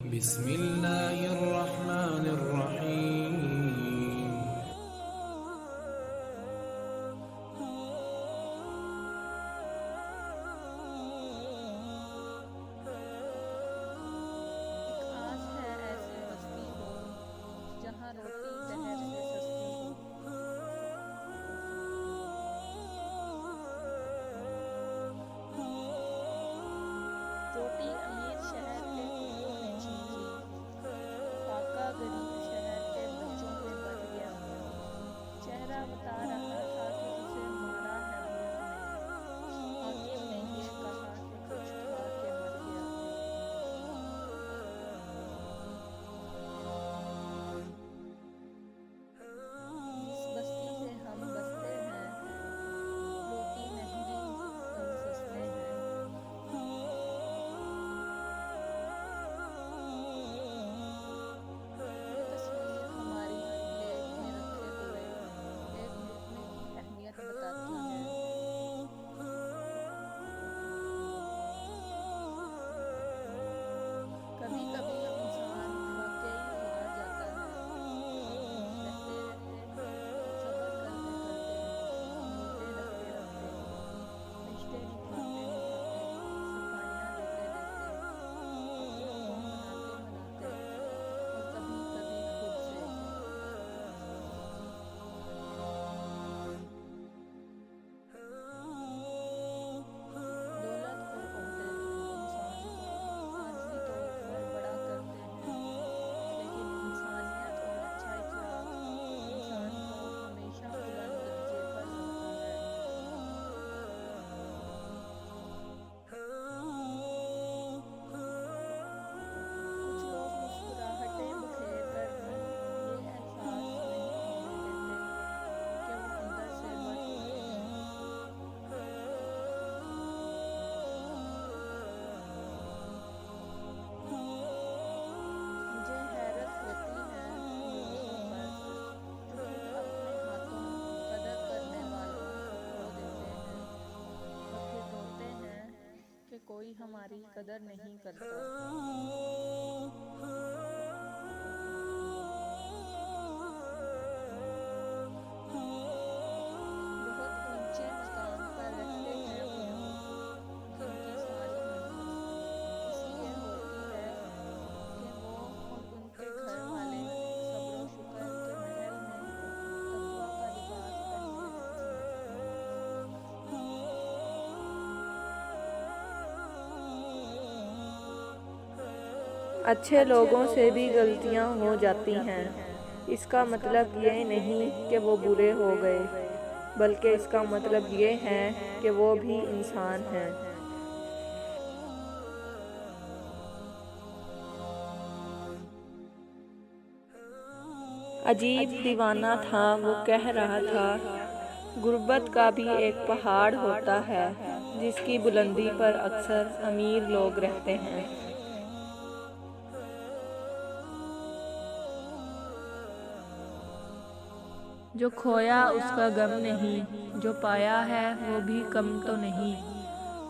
बिस्मिल्लाहिर्रहमानिर्रहीम। एक आस है ऐसी बस्ती हो जहाँ रोटी जहर से सस्ती हो। रोटी अमीर शहर के कुत्तों ने छीन ली, फाका गरीब शहर के बच्चों पे बंट गया। चेहरा बता रहा था कि उसे मारा है भूख ने, हाकिम ने ये कहा कि कुछ खा के मर गया। जिस बस्ती से हम बसते हैं, रोटी महंगी हम सस्ते हैं। ये तस्वीर हमारी प्लेट में रखे हुए एक लुक़्मे की अहमियत बताती है। कभी कभी इंसान वाकई हार जाता है। रहते रहते, सब्र करते करते, उम्मीदें रखते रखते, रिश्ते निभाते निभाते, सफाइयाँ देते देते, अपनों को मनाते मनाते और कभी कभी खुद से। दौलत और ओहदे इंसान को आर्जी तौर पर बड़ा करते हैं, लेकिन इंसानियत और अच्छा इखलाक इंसान को हमेशा बुलंद दर्जे पर रखता है। कुछ लोग मुस्कुराहटें बिखेर कर भी ये एहसास नहीं होने देते कि वो अंदर से मर चुके हैं। मुझे हैरत होती है उन लोगों पर जो खुद अपने हाथों कदर करने वालों को खो देते हैं और फिर रोते हैं कि कोई हमारी कदर नहीं करता। बहुत ऊंचे मकाम पर रहते हैं वो लोग जिनकी सारी मेहनत इसलिए होती है कि वो और उनके घर वाले सब्र व शुक्र के महल में तकवा का लिबास पहने हैं। अच्छे लोगों से भी गलतियां हो जाती हैं। इसका मतलब ये नहीं कि वो बुरे हो गए, बल्कि इसका मतलब ये है कि वो भी इंसान हैं। अजीब दीवाना था वो, कह रहा था गुर्बत का भी एक पहाड़ होता है जिसकी बुलंदी पर अक्सर अमीर लोग रहते हैं। जो खोया उसका गम नहीं, जो पाया है वो भी कम तो नहीं।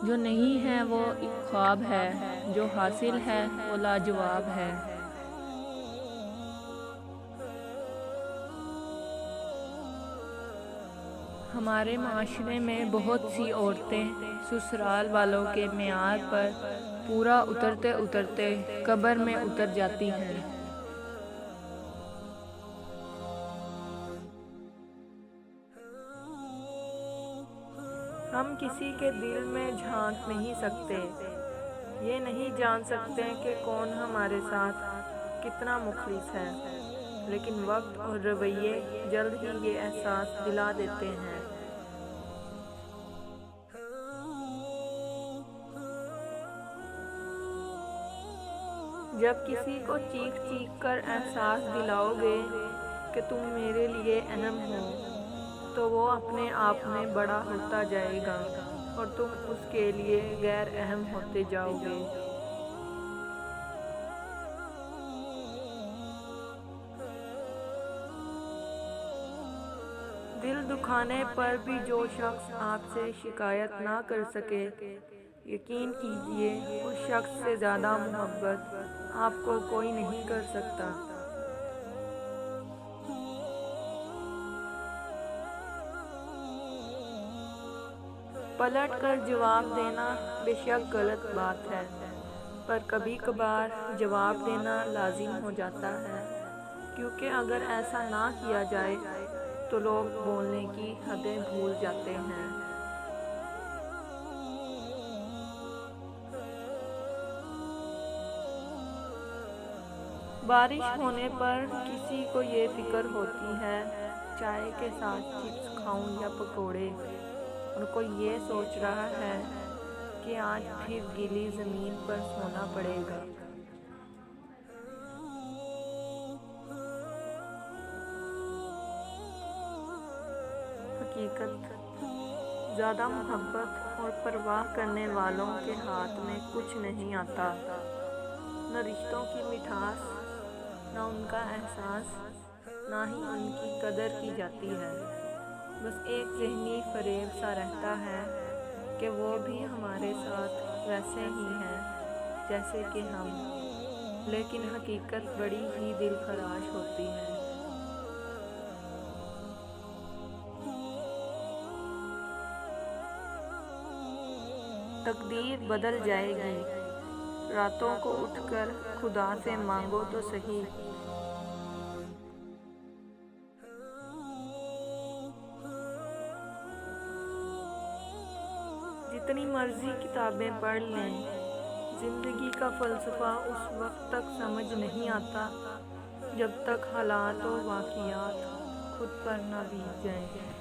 जो नहीं है वो एक ख्वाब है, जो हासिल है वो लाजवाब है। हमारे माशरे में बहुत सी औरतें ससुराल वालों के मेयार पर पूरा उतरते उतरते कब्र में उतर जाती हैं। हम किसी के दिल में झांक नहीं सकते, ये नहीं जान सकते कि कौन हमारे साथ कितना मुखलिस है, लेकिन वक्त और रवैये जल्द ही ये एहसास दिला देते हैं। जब किसी को चीख चीख कर एहसास दिलाओगे कि तुम मेरे लिए अहम हो, तो वो अपने आप में बड़ा होता जाएगा और तुम उसके लिए गैर अहम होते जाओगे। दिल दुखाने पर भी जो शख्स आपसे शिकायत ना कर सके, यकीन कीजिए, उस शख्स से ज़्यादा मोहब्बत आपको कोई नहीं कर सकता। पलट कर जवाब देना बेशक गलत बात है, पर कभी कभार जवाब देना लाजिम हो जाता है, क्योंकि अगर ऐसा ना किया जाए तो लोग बोलने की हदें भूल जाते हैं। बारिश होने पर किसी को ये फिक्र होती है चाय के साथ चिप्स खाऊं या पकोड़े, और कोई ये सोच रहा है कि आज फिर गीली ज़मीन पर सोना पड़ेगा। हकीकत, ज़्यादा मोहब्बत और परवाह करने वालों के हाथ में कुछ नहीं आता, न रिश्तों की मिठास, न उनका एहसास, ना ही उनकी कदर की जाती है। बस एक ज़हनी फ़रेब सा रहता है कि वो भी हमारे साथ वैसे ही हैं जैसे कि हम, लेकिन हकीकत बड़ी ही दिलखराश होती है। तकदीर बदल जाएगी, रातों को उठकर खुदा से मांगो तो सही। जितनी मर्जी किताबें पढ़ लें, ज़िंदगी का फ़लसफ़ा उस वक्त तक समझ नहीं आता जब तक हालात और वाक़ियात खुद पर न बीत जाएं।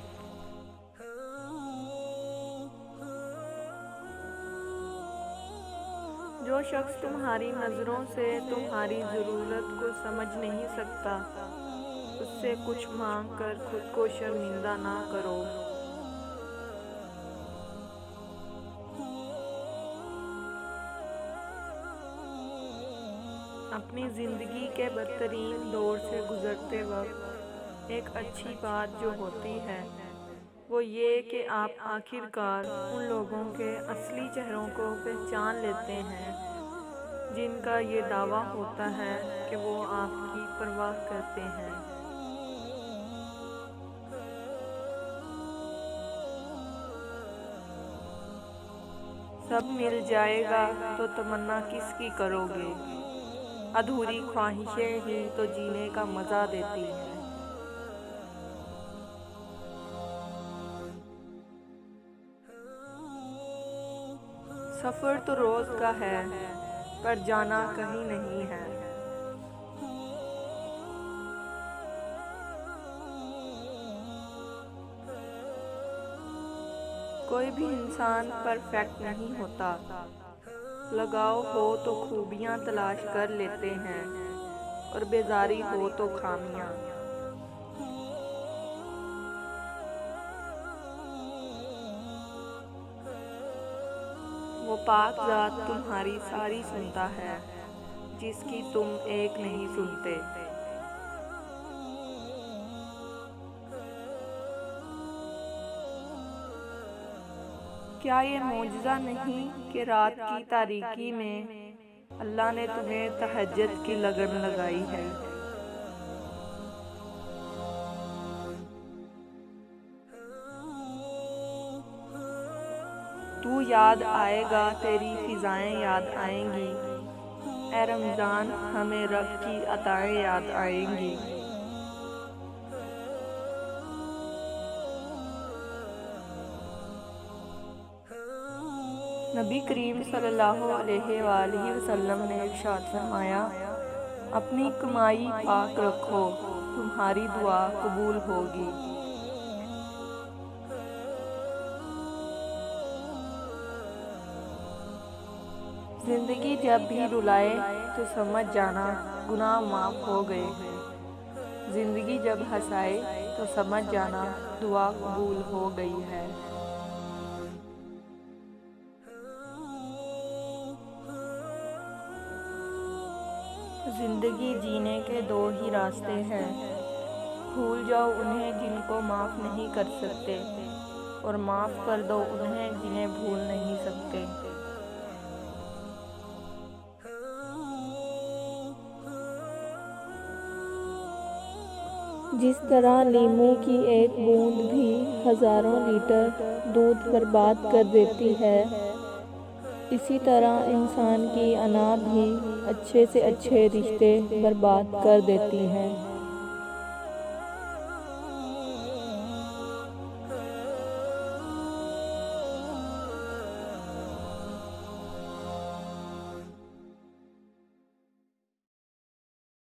जो शख्स तुम्हारी नज़रों से तुम्हारी ज़रूरत को समझ नहीं सकता, उससे कुछ मांग कर खुद को शर्मिंदा ना करो। अपनी ज़िंदगी के बदतरीन दौर से गुज़रते वक्त एक अच्छी बात जो होती है वो ये कि आप आखिरकार उन लोगों के असली चेहरों को पहचान लेते हैं जिनका ये दावा होता है कि वो आपकी परवाह करते हैं। सब मिल जाएगा तो तमन्ना किसकी करोगे, अधूरी ख्वाहिशें ही तो जीने का मज़ा देती हैं। सफ़र तो रोज़ का है, पर जाना कहीं नहीं है। कोई भी इंसान परफेक्ट नहीं होता, लगाव हो तो खूबियाँ तलाश कर लेते हैं और बेजारी हो तो खामियाँ। वो पाक ज़ात तुम्हारी सारी सुनता है जिसकी तुम एक नहीं सुनते। क्या ये मौजज़ा नहीं कि रात की तारीकी में अल्लाह ने तुम्हें तहज्जुद की लगन लगाई है। तू याद आएगा, तेरी फ़िज़ाएं याद आएंगी, ए रमज़ान हमें रब की अताएं याद आएंगी। नबी करीम सल्लल्लाहु अलैहि वसल्लम ने इरशाद फरमाया, अपनी कमाई पाक रखो, तुम्हारी दुआ कबूल होगी। ज़िंदगी जब भी रुलाए तो समझ जाना गुनाह माफ़ हो गए हैं। ज़िंदगी जब हंसाए तो समझ जाना दुआ कबूल हो गई है। ज़िंदगी जीने के दो ही रास्ते हैं, भूल जाओ उन्हें जिनको माफ़ नहीं कर सकते, और माफ़ कर दो उन्हें जिन्हें भूल नहीं सकते। जिस तरह नींबू की एक बूंद भी हज़ारों लीटर दूध बर्बाद कर देती है, इसी तरह इंसान की अना भी अच्छे से अच्छे रिश्ते बर्बाद कर देती है।